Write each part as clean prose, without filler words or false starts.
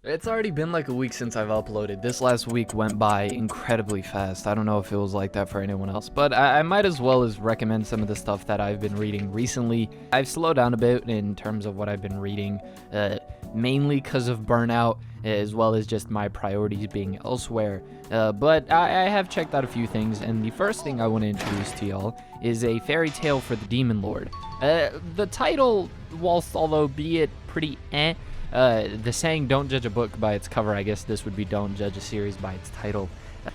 It's already been like a week since I've uploaded. This last week went by incredibly fast. I don't know if it was like that for anyone else, but I might as well as recommend some of the stuff that I've been reading recently. I've slowed down a bit in terms of what I've been reading, mainly because of burnout, as well as just my priorities being elsewhere. But I have checked out a few things, and the first thing I want to introduce to y'all is a fairy tale for the Demon Lord. The title, whilst although be it pretty the saying "don't judge a book by its cover," I guess this would be "don't judge a series by its title."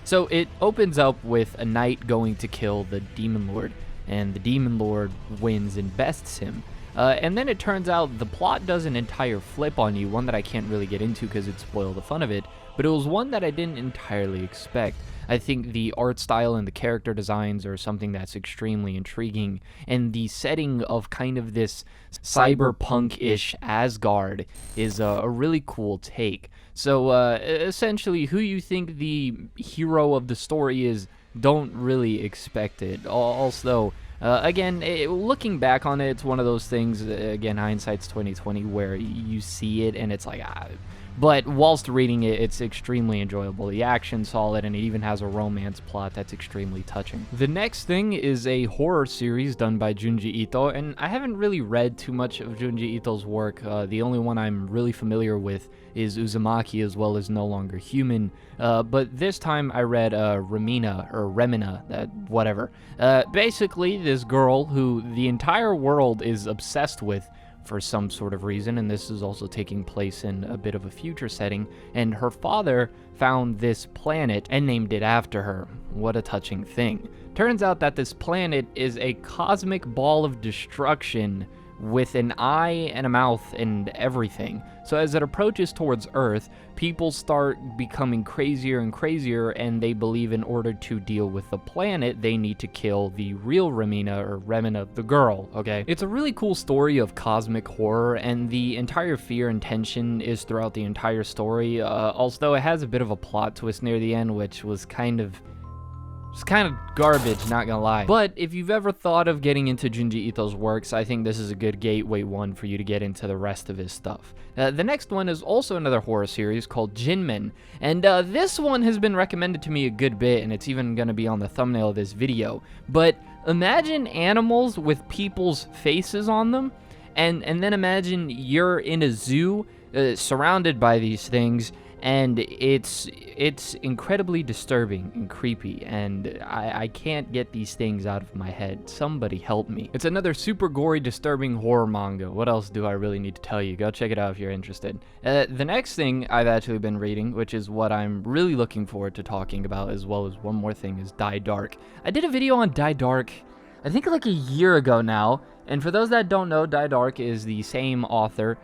So it opens up with a knight going to kill the Demon Lord, and the Demon Lord wins and bests him. And then it turns out the plot does an entire flip on you, one that I can't really get into because it'd spoil the fun of it, but it was one that I didn't entirely expect. I think the art style and the character designs are something that's extremely intriguing, and the setting of kind of this cyberpunk-ish Asgard is a really cool take. So essentially, who you think the hero of the story is, don't really expect it. Also, again, looking back on it, it's one of those things, again, hindsight's 2020, where you see it and it's like, but whilst reading it, it's extremely enjoyable. The action's solid, and it even has a romance plot that's extremely touching. The next thing is a horror series done by Junji Ito, and I haven't really read too much of Junji Ito's work. The only one I'm really familiar with is Uzumaki, as well as No Longer Human. But this time I read Romina, or Remina, whatever. Basically, this girl who the entire world is obsessed with for some sort of reason, and this is also taking place in a bit of a future setting, and her father found this planet and named it after her. What a touching thing. Turns out that this planet is a cosmic ball of destruction with an eye and a mouth and everything. So as it approaches towards Earth, people start becoming crazier and crazier, and they believe in order to deal with the planet, they need to kill the real Romina, or Remina, the girl, okay? It's a really cool story of cosmic horror, and the entire fear and tension is throughout the entire story, although it has a bit of a plot twist near the end, which was kind of garbage, not gonna lie. But if you've ever thought of getting into Junji Ito's works, I think this is a good gateway one for you to get into the rest of his stuff. The next one is also another horror series called Jinmin, and this one has been recommended to me a good bit, and it's even gonna be on the thumbnail of this video. But imagine animals with people's faces on them, and then imagine you're in a zoo surrounded by these things, and it's incredibly disturbing and creepy, and I can't get these things out of my head. Somebody help me. It's another super gory, disturbing horror manga. What else do I really need to tell you? Go check it out if you're interested. The next thing I've actually been reading, which is what I'm really looking forward to talking about, as well as one more thing, is Die Dark. I did a video on Die Dark, I think like a year ago now, and for those that don't know, Die Dark is the same author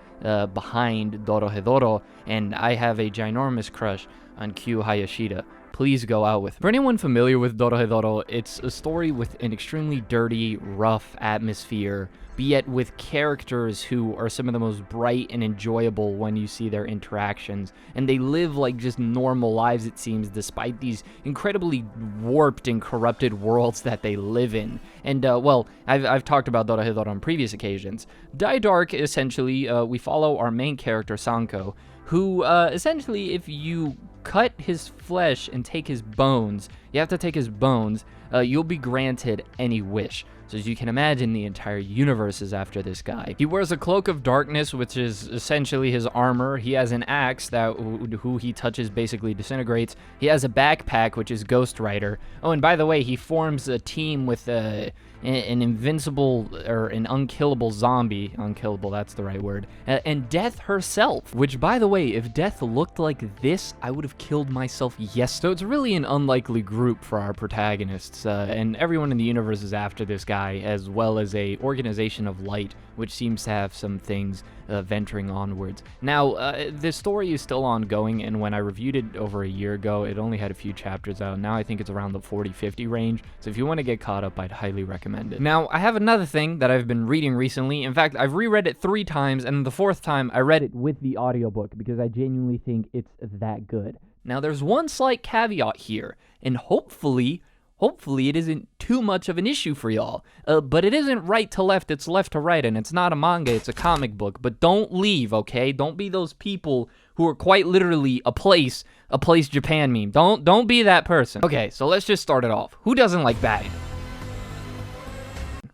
behind Dorohedoro, and I have a ginormous crush on Kyu Hayashida. Please go out with. For anyone familiar with Dorohedoro, it's a story with an extremely dirty, rough atmosphere, yet with characters who are some of the most bright and enjoyable when you see their interactions, and they live like just normal lives, it seems, despite these incredibly warped and corrupted worlds that they live in. And well, I've talked about Dorohedoro on previous occasions. Die Dark, essentially, we follow our main character Sanko, who essentially, if you cut his flesh and take his bones, you have to take his bones, you'll be granted any wish. So as you can imagine, the entire universe is after this guy. He wears a cloak of darkness, which is essentially his armor. He has an axe that who he touches basically disintegrates. He has a backpack, which is Ghost Rider. Oh, and by the way, he forms a team with an invincible, or an unkillable zombie. Unkillable, that's the right word. And Death herself, which, by the way, if Death looked like this, I would have killed myself yesterday. So it's really an unlikely group for our protagonists, and everyone in the universe is after this guy, as well as a organization of light, which seems to have some things venturing onwards. Now, this story is still ongoing, and when I reviewed it over a year ago, it only had a few chapters out. Now I think it's around the 40-50 range, so if you want to get caught up, I'd highly recommend it. Now, I have another thing that I've been reading recently. In fact, I've reread it 3 times, and the 4th time, I read it with the audiobook, because I genuinely think it's that good. Now, there's one slight caveat here, and hopefully Hopefully it isn't too much of an issue for y'all. But it isn't right to left, it's left to right, and it's not a manga, it's a comic book. But don't leave, okay? Don't be those people who are quite literally a place Japan meme. Don't be that person. Okay, so let's just start it off. Who doesn't like Batman?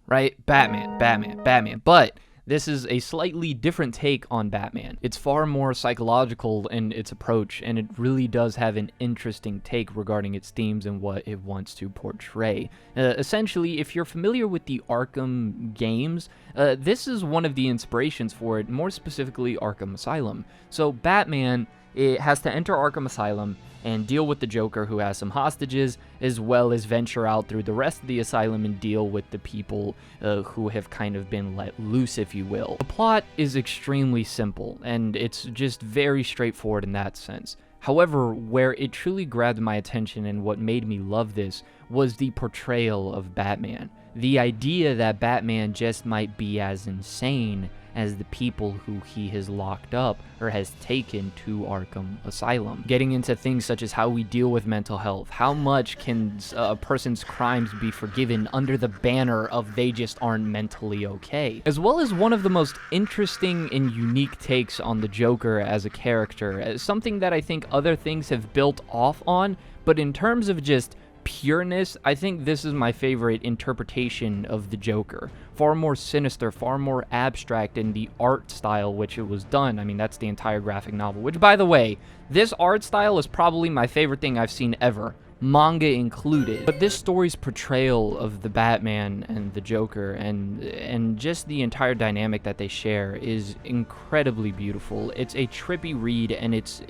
Right? Batman. But this is a slightly different take on Batman. It's far more psychological in its approach, and it really does have an interesting take regarding its themes and what it wants to portray. Essentially, if you're familiar with the Arkham games, this is one of the inspirations for it, more specifically Arkham Asylum. So Batman, it has to enter Arkham Asylum and deal with the Joker, who has some hostages, as well as venture out through the rest of the asylum and deal with the people who have kind of been let loose, if you will. The plot is extremely simple, and it's just very straightforward in that sense. However, where it truly grabbed my attention and what made me love this was the portrayal of Batman. The idea that Batman just might be as insane as the people who he has locked up or has taken to Arkham Asylum. Getting into things such as how we deal with mental health, how much can a person's crimes be forgiven under the banner of they just aren't mentally okay, as well as one of the most interesting and unique takes on the Joker as a character, as something that I think other things have built off on, but in terms of just pureness, I think this is my favorite interpretation of the Joker. Far more sinister, far more abstract in the art style which it was done. I mean, that's the entire graphic novel, which, by the way, this art style is probably my favorite thing I've seen ever, manga included. But this story's portrayal of the Batman and the Joker and just the entire dynamic that they share is incredibly beautiful. It's a trippy read, and it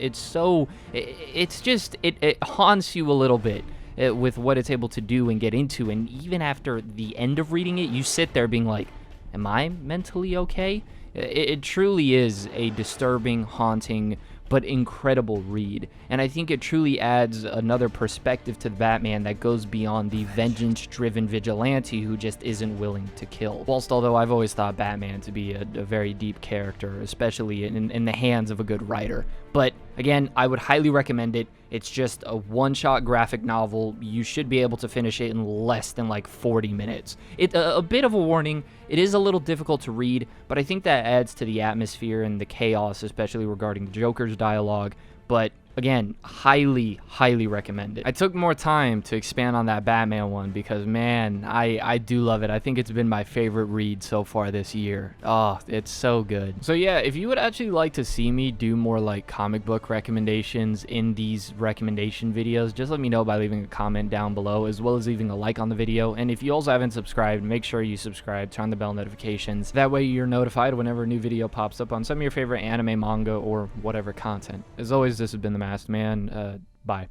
haunts you a little bit with what it's able to do and get into, and even after the end of reading it, you sit there being like, am I mentally okay? It truly is a disturbing, haunting, but incredible read, and I think it truly adds another perspective to the Batman that goes beyond the vengeance-driven vigilante who just isn't willing to kill. Whilst although I've always thought Batman to be a very deep character, especially in the hands of a good writer. But again, I would highly recommend it. It's just a one-shot graphic novel. You should be able to finish it in less than like 40 minutes. A bit of a warning, it is a little difficult to read, but I think that adds to the atmosphere and the chaos, especially regarding the Joker's dialogue. But again, highly recommend it. I took more time to expand on that Batman one because, man, I do love it. I think it's been my favorite read so far this year. Oh, it's so good. So yeah, if you would actually like to see me do more like comic book recommendations in these recommendation videos, just let me know by leaving a comment down below, as well as leaving a like on the video. And if you also haven't subscribed, make sure you subscribe, turn on the bell notifications. That way you're notified whenever a new video pops up on some of your favorite anime, manga, or whatever content. As always, this has been the Masked Man. Bye.